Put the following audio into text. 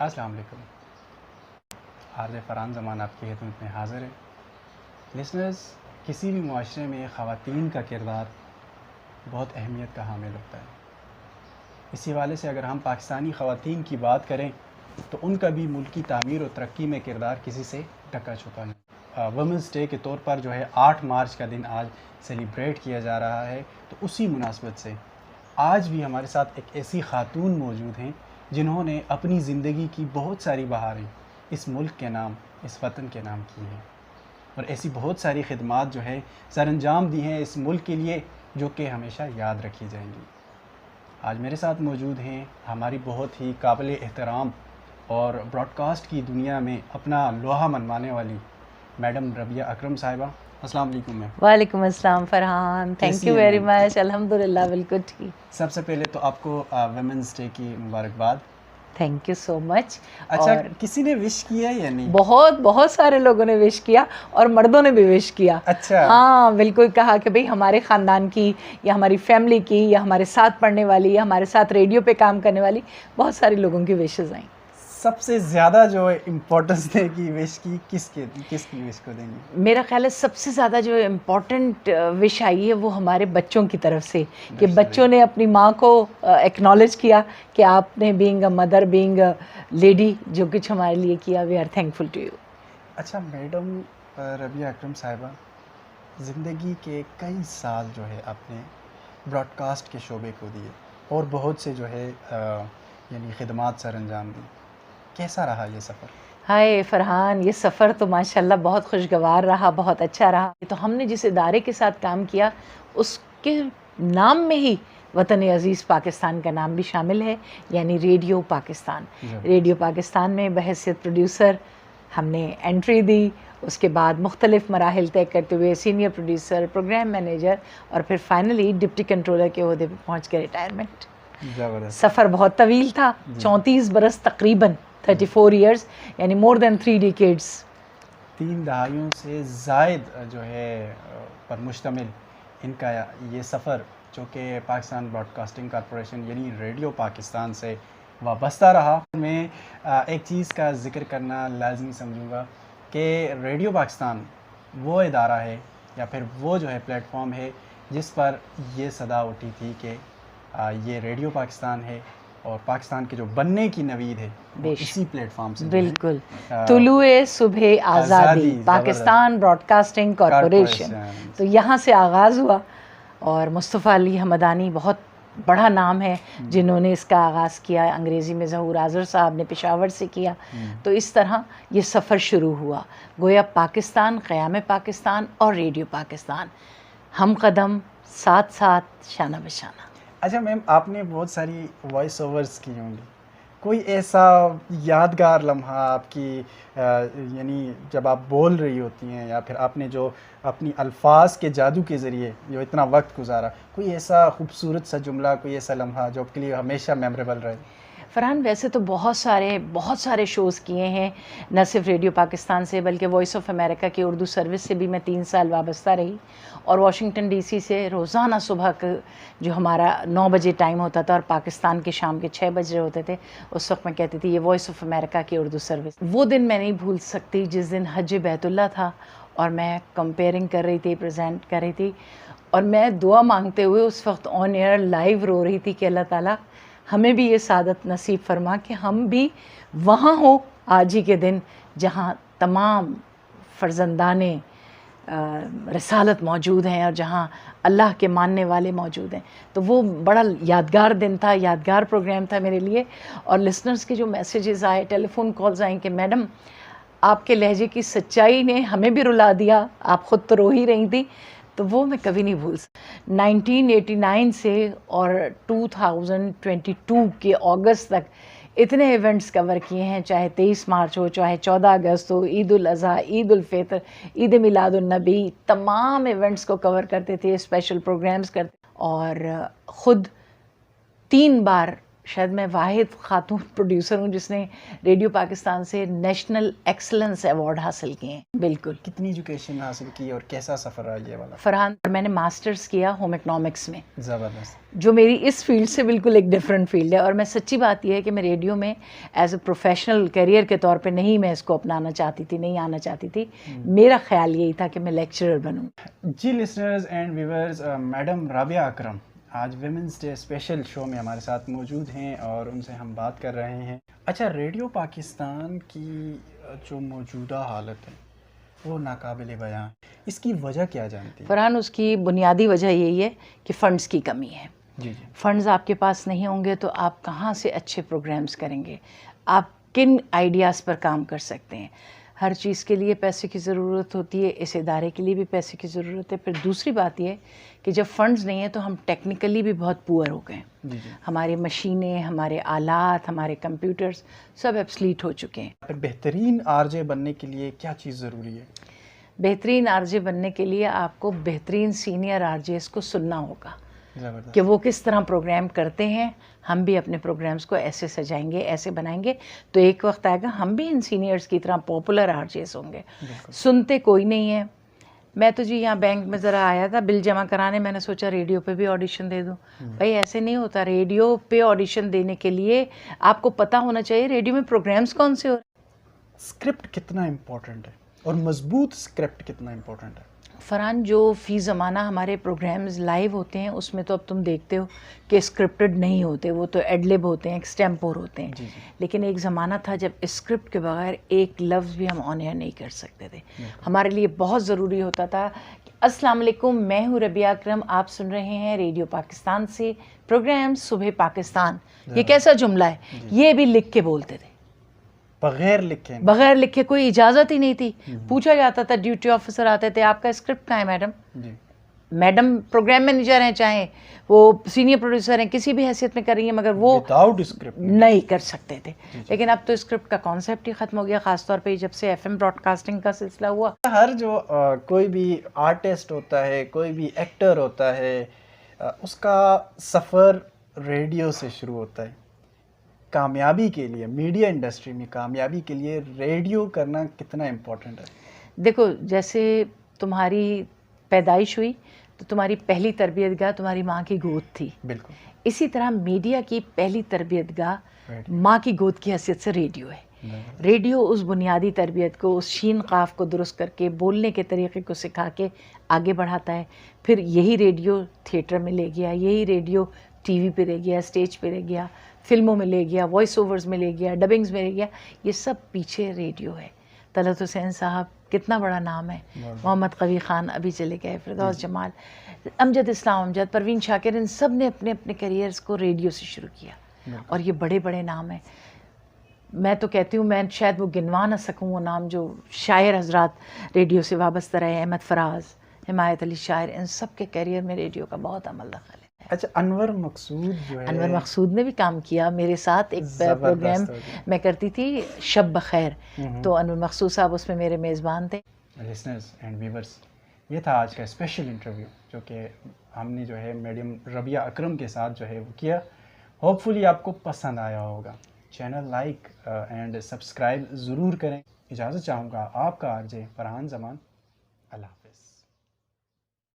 السلام علیکم. عارض فرحان زمان آپ کی خدمت میں حاضر ہے. لسنرز، کسی بھی معاشرے میں خواتین کا کردار بہت اہمیت کا حامل ہوتا ہے. اسی حوالے سے اگر ہم پاکستانی خواتین کی بات کریں تو ان کا بھی ملک کی تعمیر و ترقی میں کردار کسی سے ڈھکا چھپا نہیں. وومنس ڈے کے طور پر جو ہے 8 مارچ کا دن آج سیلیبریٹ کیا جا رہا ہے، تو اسی مناسبت سے آج بھی ہمارے ساتھ ایک ایسی خاتون موجود ہیں جنہوں نے اپنی زندگی کی بہت ساری بہاریں اس ملک کے نام، اس وطن کے نام کی ہیں، اور ایسی بہت ساری خدمات جو ہے سر انجام دی ہیں اس ملک کے لیے، جو کہ ہمیشہ یاد رکھی جائیں گی. آج میرے ساتھ موجود ہیں ہماری بہت ہی قابل احترام اور براڈ کاسٹ کی دنیا میں اپنا لوہا منوانے والی میڈم ربیہ اکرم صاحبہ. السلام علیکم میم. وعلیکم السلام Farhan, thank you very much. الحمدللہ بالکل ٹھیک. سب سے پہلے تو آپ کو ویمنس ڈے کی مبارکباد. تھینک یو سو مچ. اچھا، کسی نے وش کیا یا نہیں؟ بہت سارے لوگوں نے وش کیا اور مردوں نے بھی وش کیا. اچھا، ہاں بالکل. کہا کہ بھئی ہمارے خاندان کی یا ہماری فیملی کی یا ہمارے ساتھ پڑھنے والی یا ہمارے ساتھ ریڈیو پہ کام کرنے والی بہت سارے لوگوں کی وشز آئیں. سب سے زیادہ جو امپورٹنس دے کی وش کی کس کی وش کو دیں گے؟ میرا خیال ہے سب سے زیادہ جو امپورٹنٹ وش آئی ہے وہ ہمارے بچوں کی طرف سے، کہ بچوں نے اپنی ماں کو ایکنالج کیا کہ آپ نے being a mother, being a lady, جو کچھ ہمارے لیے کیا، وی آر تھینک فل ٹو یو. اچھا میڈم ربیہ اکرم صاحبہ، زندگی کے کئی سال جو ہے آپ نے براڈ کاسٹ کے شعبے کو دیے اور بہت سے جو ہے یعنی خدمات سر انجام دی. کیسا رہا یہ سفر؟ ہائے فرحان، یہ سفر تو ماشاءاللہ بہت خوشگوار رہا، بہت اچھا رہا. تو ہم نے جس ادارے کے ساتھ کام کیا اس کے نام میں ہی وطن عزیز پاکستان کا نام بھی شامل ہے، یعنی ریڈیو پاکستان. ریڈیو پاکستان میں بحیثیت پروڈیوسر ہم نے انٹری دی، اس کے بعد مختلف مراحل طے کرتے ہوئے سینئر پروڈیوسر، پروگرام مینیجر، اور پھر فائنلی ڈپٹی کنٹرولر کے عہدے پہ پہنچ کے ریٹائرمنٹ. سفر بہت طویل تھا، 34 برس تقریباً، 34 ایئرس، یعنی مور دین 3 ڈیکیڈز. 3 دہائیوں سے زائد جو ہے پر مشتمل ان کا یہ سفر، جو کہ پاکستان براڈ کاسٹنگ کارپوریشن یعنی ریڈیو پاکستان سے وابستہ رہا. میں ایک چیز کا ذکر کرنا لازمی سمجھوں گا کہ ریڈیو پاکستان وہ ادارہ ہے یا پھر وہ جو ہے پلیٹ فارم ہے جس پر یہ صدا اٹھی تھی کہ یہ ریڈیو پاکستان ہے، اور پاکستان کے جو بننے کی نوید ہے وہ اسی پلیٹ فارم سے. بالکل. طلوع صبح آزادی، پاکستان براڈ کاسٹنگ کارپوریشن، تو یہاں سے آغاز ہوا. اور مصطفیٰ علی حمدانی بہت بڑا نام ہے جنہوں نے اس کا آغاز کیا. انگریزی میں ظہور آذر صاحب نے پشاور سے کیا. تو اس طرح یہ سفر شروع ہوا. گویا پاکستان، قیام پاکستان اور ریڈیو پاکستان ہم قدم، ساتھ ساتھ، شانہ بشانہ. اچھا میم، آپ نے بہت ساری وائس اوورز کی ہوں گی، کوئی ایسا یادگار لمحہ آپ کی یعنی جب آپ بول رہی ہوتی ہیں یا پھر آپ نے جو اپنی الفاظ کے جادو کے ذریعے جو اتنا وقت گزارا، کوئی ایسا خوبصورت سا جملہ، کوئی ایسا لمحہ جو آپ کے لیے ہمیشہ میموریبل رہے؟ فرحان، ویسے تو بہت سارے شوز کیے ہیں، نہ صرف ریڈیو پاکستان سے بلکہ وائس آف امریکہ کی اردو سروس سے بھی میں 3 سال وابستہ رہی، اور واشنگٹن ڈی سی سے روزانہ صبح کا جو ہمارا 9 بجے ٹائم ہوتا تھا اور پاکستان کے شام کے 6 بج رہے ہوتے تھے، اس وقت میں کہتی تھی یہ وائس آف امریکہ کی اردو سروس. وہ دن میں نہیں بھول سکتی جس دن حج بیت اللہ تھا اور میں کمپیئرنگ کر رہی تھی، پریزنٹ کر رہی تھی، اور میں دعا مانگتے ہوئے اس وقت آن ایئر لائیو رو رہی تھی کہ اللہ تعالیٰ ہمیں بھی یہ سعادت نصیب فرما کہ ہم بھی وہاں ہوں آج ہی کے دن جہاں تمام فرزندان رسالت موجود ہیں اور جہاں اللہ کے ماننے والے موجود ہیں. تو وہ بڑا یادگار دن تھا، یادگار پروگرام تھا میرے لیے. اور لسنرز کے جو میسیجز آئے، ٹیلی فون کالز آئیں کہ میڈم آپ کے لہجے کی سچائی نے ہمیں بھی رلا دیا، آپ خود تو رو ہی رہی تھی. تو وہ میں کبھی نہیں بھول سکتی. 1989 سے اور 2022 کے اگست تک اتنے ایونٹس کور کیے ہیں، چاہے 23 مارچ ہو، چاہے 14 اگست ہو، عید الاضحیٰ، عید الفطر، عید میلاد النبی، تمام ایونٹس کو کور کرتے تھے، اسپیشل پروگرامز کرتے، اور خود 3 بار شاید میں واحد خاتون پروڈیوسر ہوں جس نے ریڈیو پاکستان سے نیشنل ایکسلنس ایوارڈ حاصل کیے ہیں. بالکل. کتنی ایجوکیشن حاصل کی اور کیسا سفر رہا یہ والا؟ فرحان، میں نے ماسٹرز کیا ہوم اکنامکس میں، زبردست. جو میری اس فیلڈ سے بالکل ایک ڈفرینٹ فیلڈ ہے. اور میں سچی بات یہ ہے کہ میں ریڈیو میں ایز اے پروفیشنل کیریئر کے طور پہ نہیں میں اس کو اپنانا چاہتی تھی، نہیں آنا چاہتی تھی. میرا خیال یہی تھا کہ میں لیکچرر بنوں. جی listeners and viewers, madam Rabia Akram آج ویمنس ڈے اسپیشل شو میں ہمارے ساتھ موجود ہیں اور ان سے ہم بات کر رہے ہیں. اچھا، ریڈیو پاکستان کی جو موجودہ حالت ہے وہ ناقابل بیان، اس کی وجہ کیا جانتی ہے؟ فرحان، اس کی بنیادی وجہ یہی ہے کہ فنڈز کی کمی ہے. جی جی. فنڈز آپ کے پاس نہیں ہوں گے تو آپ کہاں سے اچھے پروگرامز کریں گے؟ آپ کن آئیڈیاز پر کام کر سکتے ہیں؟ ہر چیز کے لیے پیسے کی ضرورت ہوتی ہے، اس ادارے کے لیے بھی پیسے کی ضرورت ہے. پھر دوسری بات یہ کہ جب فنڈز نہیں ہیں تو ہم ٹیکنیکلی بھی بہت پور ہو گئے. جی جی. ہماری مشینیں، ہمارے آلات، ہمارے کمپیوٹرز سب ایبسلیٹ ہو چکے ہیں. پھر بہترین آر جے بننے کے لیے کیا چیز ضروری ہے؟ بہترین آر جے بننے کے لیے آپ کو بہترین سینئر آر جیز کو سننا ہوگا زبردست. کہ وہ کس طرح پروگرام کرتے ہیں. ہم بھی اپنے پروگرامز کو ایسے سجائیں گے، ایسے بنائیں گے تو ایک وقت آئے گا ہم بھی ان سینئرز کی طرح پاپولر آر جیز ہوں گے. سنتے کوئی نہیں ہے. میں تو جی یہاں بینک میں ذرا آیا تھا بل جمع کرانے، میں نے سوچا ریڈیو پہ بھی آڈیشن دے دوں. بھائی ایسے نہیں ہوتا. ریڈیو پہ آڈیشن دینے کے لیے آپ کو پتہ ہونا چاہیے ریڈیو میں پروگرامز کون سے ہو رہے ہیں. اسکرپٹ کتنا امپورٹنٹ ہے اور مضبوط اسکرپٹ کتنا امپورٹنٹ ہے؟ فرحان، جو فی زمانہ ہمارے پروگرامز لائیو ہوتے ہیں اس میں تو اب تم دیکھتے ہو کہ اسکرپٹڈ نہیں ہوتے، وہ تو ایڈ لب ہوتے ہیں، ایکسٹیمپور ہوتے ہیں. جی جی. لیکن ایک زمانہ تھا جب اسکرپٹ کے بغیر ایک لفظ بھی ہم آن ایئر نہیں کر سکتے تھے. ہمارے لیے بہت ضروری ہوتا تھا کہ السلام علیکم، میں ہوں ربیہ اکرم، آپ سن رہے ہیں ریڈیو پاکستان سے پروگرام صبح پاکستان. یہ کیسا جملہ ہے؟ یہ بھی لکھ کے بولتے تھے، بغیر لکھے. بغیر لکھے. کوئی اجازت ہی نہیں تھی. پوچھا جاتا تھا، ڈیوٹی آفیسر آتے تھے، آپ کا اسکرپٹ کہاں ہے میڈم؟ جی. میڈم پروگرام مینیجر ہیں، چاہے وہ سینئر پروڈیوسر ہیں، کسی بھی حیثیت میں کر رہی ہیں، مگر وہ وداؤٹ اسکرپٹ نہیں کر سکتے تھے. لیکن اب تو اسکرپٹ کا کانسیپٹ ہی ختم ہو گیا، خاص طور پہ جب سے ایف ایم براڈ کاسٹنگ کا سلسلہ ہوا. ہر جو کوئی بھی آرٹسٹ ہوتا ہے، کوئی بھی ایکٹر ہوتا ہے، اس کا سفر ریڈیو سے شروع ہوتا ہے. کامیابی کے لیے میڈیا انڈسٹری میں کامیابی کے لیے ریڈیو کرنا کتنا امپورٹنٹ ہے؟ دیکھو، جیسے تمہاری پیدائش ہوئی تو تمہاری پہلی تربیت گاہ تمہاری ماں کی گود تھی. بالکل. اسی طرح میڈیا کی پہلی تربیت گاہ ماں کی گود کی حیثیت سے ریڈیو ہے. ریڈیو اس بنیادی تربیت کو، اس شین قاف کو درست کر کے، بولنے کے طریقے کو سکھا کے آگے بڑھاتا ہے. پھر یہی ریڈیو تھیٹر میں لے گیا، یہی ریڈیو ٹی وی پہ لے گیا، اسٹیج پہ لے گیا، فلموں میں لے گیا، وائس اوورز میں لے گیا، ڈبنگز میں لے گیا. یہ سب پیچھے ریڈیو ہے. طلعت حسین صاحب کتنا بڑا نام ہے، محمد قوی خان ابھی چلے گئے، فردوس جمال، امجد اسلام امجد، پروین شاکر، ان سب نے اپنے اپنے کیریئرز کو ریڈیو سے شروع کیا. اور یہ بڑے بڑے نام ہیں. میں تو کہتی ہوں میں شاید وہ گنوا نہ سکوں وہ نام جو شاعر حضرات ریڈیو سے وابستہ رہے. احمد فراز، حمایت علی شاعر، ان سب کے کیریئر میں ریڈیو کا بہت عمل دخل ہے. اچھا، انور مقصود جو ہے، انور مقصود نے بھی کام کیا میرے ساتھ. ایک پروگرام میں کرتی تھی شب بخیر، تو انور مقصود صاحب اس میں میرے میزبان تھے. لسنرز اینڈ ویورز، یہ تھا آج کا اسپیشل انٹرویو جو کہ ہم نے جو ہے میڈم ربیہ اکرم کے ساتھ جو ہے وہ کیا. ہوپ فلی آپ کو پسند آیا ہوگا. چینل لائک اینڈ سبسکرائب ضرور کریں. اجازت چاہوں گا آپ کا آر جے فرحان زمان. اللہ.